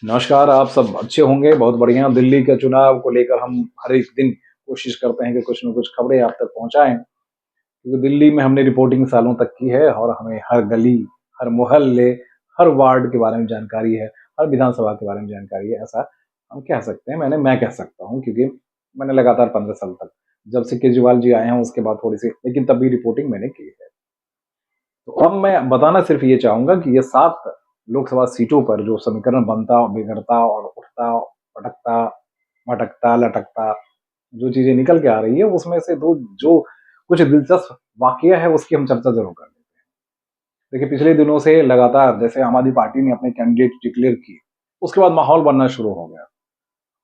नमस्कार। आप सब अच्छे होंगे, बहुत बढ़िया। दिल्ली के चुनाव को लेकर हम हर एक दिन कोशिश करते हैं कि कुछ न कुछ खबरें आप तक पहुँचाएँ, क्योंकि दिल्ली में हमने रिपोर्टिंग सालों तक की है और हमें हर गली, हर मोहल्ले, हर वार्ड के बारे में जानकारी है, हर विधानसभा के बारे में जानकारी है। ऐसा हम कह सकते हैं, मैं कह सकता हूँ, क्योंकि मैंने लगातार 15 साल तक, जब से केजरीवाल जी आए हैं उसके बाद थोड़ी-सी, लेकिन तब भी रिपोर्टिंग मैंने की है। तो अब मैं बताना सिर्फ ये चाहूँगा कि ये 7 लोकसभा सीटों पर जो समीकरण बनता, बिगड़ता और उठता, पटकता, भटकता, लटकता, जो चीज़ें निकल के आ रही है, उसमें से 2 जो कुछ दिलचस्प वाकया है, उसकी हम चर्चा ज़रूर कर लेते हैं। देखिए, पिछले दिनों से लगातार जैसे आम आदमी पार्टी ने अपने कैंडिडेट डिक्लेयर किए, उसके बाद माहौल बनना शुरू हो गया।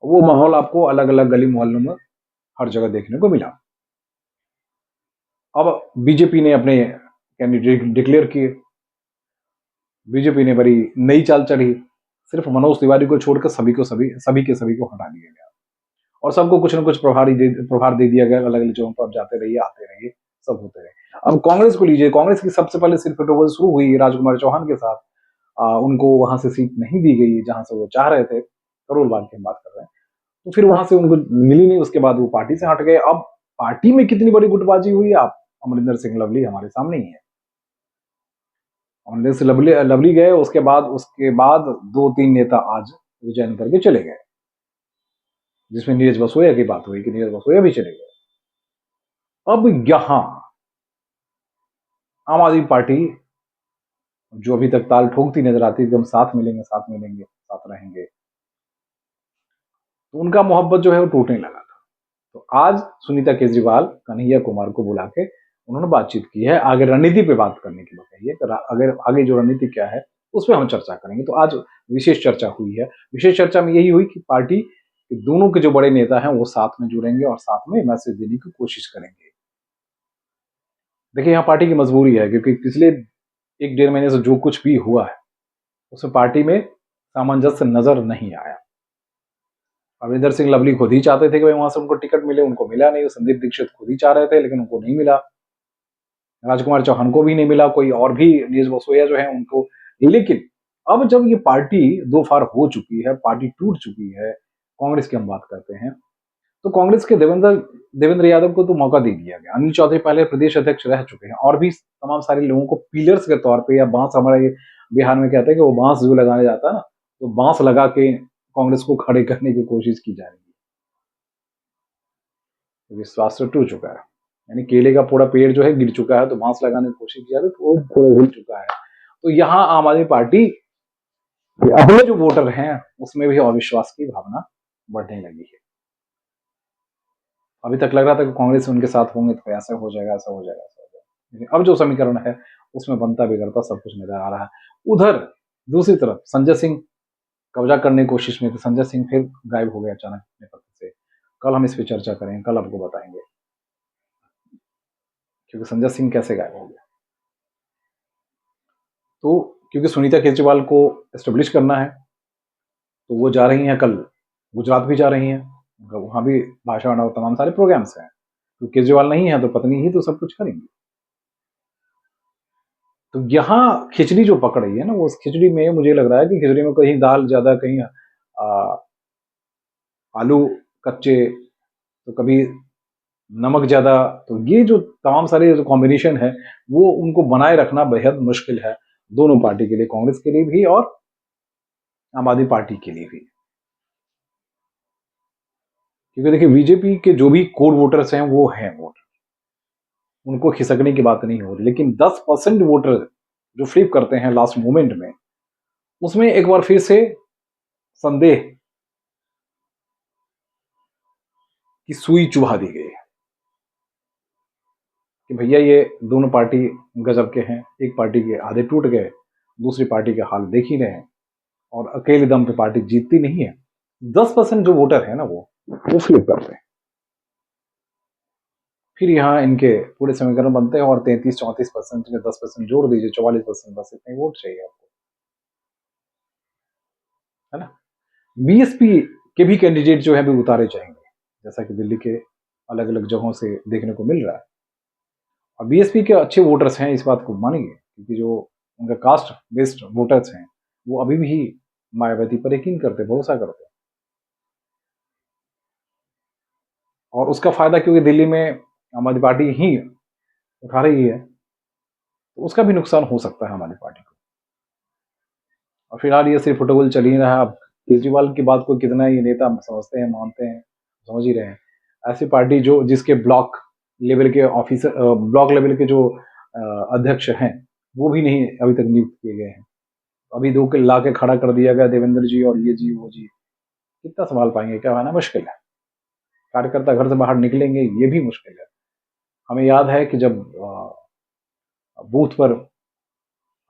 वो माहौल आपको अलग-अलग गली मोहल्लों में हर जगह देखने को मिला। अब बीजेपी ने अपने कैंडिडेट डिक्लेयर किए। बीजेपी ने बड़ी नई चाल चली। सिर्फ मनोज तिवारी को छोड़कर सभी के सभी को हटा दिया गया और सबको कुछ न कुछ प्रभार दे दिया गया। अलग-अलग जगहों पर आप जाते रहिए, आते रहिए, सब होते रहे। अब कांग्रेस को लीजिए, कांग्रेस की सबसे पहले सिरफिटौल शुरू हुई राजकुमार चौहान के साथ। उनको वहां से सीट नहीं दी गई जहां से वो चाह रहे थे। करोल बाग की हम बात कर रहे हैं। तो फिर वहां से उनको मिली नहीं, उसके बाद वो पार्टी से हट गए। अब पार्टी में कितनी बड़ी गुटबाजी हुई, आप अमरिंदर सिंह लवली हमारे सामने ही है। अमरिंदर सिंह लवली गए, उसके बाद 2-3 नेता आज रिजाइन करके चले गए, जिसमें नीरज बसोया की बात हुई कि नीरज बसोया भी चले गए। अब यहां आम आदमी पार्टी, जो अभी तक ताल ठोकती नजर आती थी, हम साथ मिलेंगे, साथ मिलेंगे, साथ रहेंगे, तो उनका मोहब्बत जो है वो टूटने लगा था। तो आज सुनीता केजरीवाल कन्हैया कुमार को बुला के उन्होंने बातचीत की है। आगे रणनीति पे बात करने की बात है, अगर आगे जो रणनीति क्या है उस पर हम चर्चा करेंगे। तो आज विशेष चर्चा हुई है। विशेष चर्चा में यही हुई कि पार्टी के दोनों के जो बड़े नेता हैं वो साथ में जुड़ेंगे और साथ में मैसेज देने की कोशिश करेंगे। देखिए, यहाँ पार्टी की मजबूरी है, क्योंकि पिछले 1-1.5 महीने से जो कुछ भी हुआ है उसमें पार्टी में सामंजस्य नजर नहीं आया। अमरिंदर सिंह लवली खुद ही चाहते थे कि वहां से उनको टिकट मिले, उनको मिला नहीं। संदीप दीक्षित खुद ही चाह रहे थे, लेकिन उनको नहीं मिला। राजकुमार चौहान को भी नहीं मिला। कोई और भी, नीरज बसोया जो है उनको। लेकिन अब जब ये पार्टी दो फार हो चुकी है, पार्टी टूट चुकी है, कांग्रेस की हम बात करते हैं, तो कांग्रेस के देवेंद्र देवेंद्र यादव को तो मौका दे दिया गया। अनिल चौधरी पहले प्रदेश अध्यक्ष रह चुके हैं और भी तमाम सारे लोगों को पिलर्स के तौर पे, या बांस, हमारे ये बिहार में कहते हैं कि वो बांस जो लगाने जाता है ना, तो बांस लगा के कांग्रेस को खड़े करने की कोशिश की जा रही है। विश्वास तो टूट चुका है, यानी केले का पूरा पेड़ जो है गिर चुका है, तो बांस लगाने की कोशिश की जा रही है, तो वो पूरा हिल चुका है। तो यहाँ आम आदमी पार्टी के अपने जो वोटर हैं उसमें भी अविश्वास की भावना बढ़ने लगी है। अभी तक लग रहा था कि कांग्रेस उनके साथ होंगे तो ऐसा हो जाएगा, ऐसा हो जाएगा, ऐसा हो जाएगा, लेकिन अब जो समीकरण है उसमें बनता बिगड़ता सब कुछ नजर आ रहा है। उधर दूसरी तरफ संजय सिंह कब्जा करने की कोशिश में थे। संजय सिंह फिर गायब हो गए अचानक अपने पद से। कल हम इस पर चर्चा करेंगे, कल आपको बताएंगे क्योंकि संजय सिंह कैसे गायब हो गया। तो क्योंकि सुनीता केजरीवाल को एस्टेब्लिश करना है, तो वो जा रही हैं कल, गुजरात भी जा रही हैं। वहां भी भाषण और तमाम सारे प्रोग्राम्स हैं। तो केजरीवाल नहीं है तो पत्नी ही तो सब कुछ करेंगी। तो यहाँ खिचड़ी जो पक रही है ना, वो उस खिचड़ी में मुझे लग रहा है कि खिचड़ी में कहीं दाल ज्यादा, कहीं आलू कच्चे, तो कभी नमक ज्यादा। तो ये जो तमाम सारे जो कॉम्बिनेशन है, वो उनको बनाए रखना बेहद मुश्किल है, दोनों पार्टी के लिए, कांग्रेस के लिए भी और आम आदमी पार्टी के लिए भी। क्योंकि देखिए, बीजेपी के जो भी कोर वोटर्स हैं वो हैं वोटर, उनको खिसकने की बात नहीं हो रही। लेकिन 10% वोटर जो फ्लिप करते हैं लास्ट मोमेंट में, उसमें एक बार फिर से संदेह की सुई चुभा दी गई है कि भैया ये दोनों पार्टी गजब के हैं। एक पार्टी के आधे टूट गए, दूसरी पार्टी के हाल देख ही रहे हैं, और अकेले दम पे पार्टी जीतती नहीं है। 10% जो वोटर है ना, वो फ्लिप करते हैं। फिर यहाँ इनके पूरे समीकरण बनते हैं और 33-34% में 10% जोड़ दीजिए, 44%, बस इतने वोट चाहिए आपको, है ना। बीएसपी के भी कैंडिडेट जो है अभी उतारे जाएंगे, जैसा कि दिल्ली के अलग अलग जगहों से देखने को मिल रहा है। और बीएसपी के अच्छे वोटर्स हैं, इस बात को मानेंगे, क्योंकि जो उनका कास्ट बेस्ड वोटर्स हैं वो अभी भी मायावती पर यकीन करते, भरोसा करते। और उसका फायदा क्योंकि दिल्ली में आम आदमी पार्टी ही उठा रही है, तो उसका भी नुकसान हो सकता है हमारी पार्टी को। और फिलहाल ये सिर्फ फुटबॉल चल ही रहा है। अब केजरीवाल की बात को कितना ये नेता समझते हैं, मानते हैं, समझ ही रहे हैं। ऐसी पार्टी जो जिसके ब्लॉक लेवल के ऑफिसर, ब्लॉक लेवल के जो अध्यक्ष हैं, वो भी नहीं अभी तक नियुक्त किए गए हैं। अभी दो के ला के खड़ा कर दिया गया, देवेंद्र जी और ये जी वो जी। कितना संभाल पाएंगे, क्या है ना, मुश्किल है। कार्यकर्ता घर से बाहर निकलेंगे, ये भी मुश्किल है। हमें याद है कि जब बूथ पर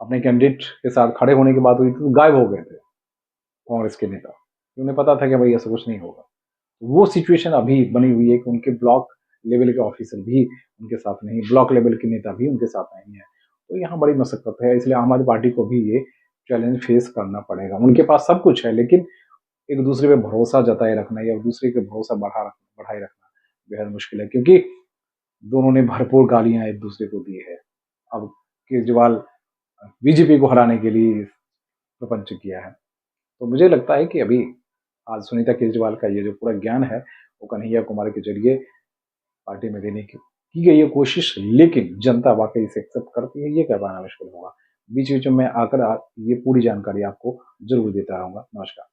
अपने कैंडिडेट के साथ खड़े होने की बात हुई थी, तो गायब हो गए थे कांग्रेस के नेता। उन्हें पता था कि भाई ऐसा कुछ नहीं होगा। वो सिचुएशन अभी बनी हुई है कि उनके ब्लॉक लेवल के ऑफिसर भी उनके साथ नहीं, ब्लॉक लेवल के नेता भी उनके साथ नहीं है। तो यहाँ बड़ी मशक्कत है, इसलिए आम आदमी पार्टी को भी ये चैलेंज फेस करना पड़ेगा। उनके पास सब कुछ है, लेकिन एक दूसरे पे भरोसा जताए रखना या दूसरे के भरोसा बढ़ाए रखना बेहद मुश्किल है, क्योंकि दोनों ने भरपूर गालियां एक दूसरे को दी है। अब केजरीवाल बीजेपी को हराने के लिए प्रपंच किया है। तो मुझे लगता है कि अभी आज सुनीता केजरीवाल का ये जो पूरा ज्ञान है, वो कन्हैया कुमार के जरिए पार्टी में देने की गई है कोशिश, लेकिन जनता वाकई इसे एक्सेप्ट करती है, ये कह पाना मुश्किल होगा। बीच बीच में आकर ये पूरी जानकारी आपको जरूर देता रहूंगा। नमस्कार।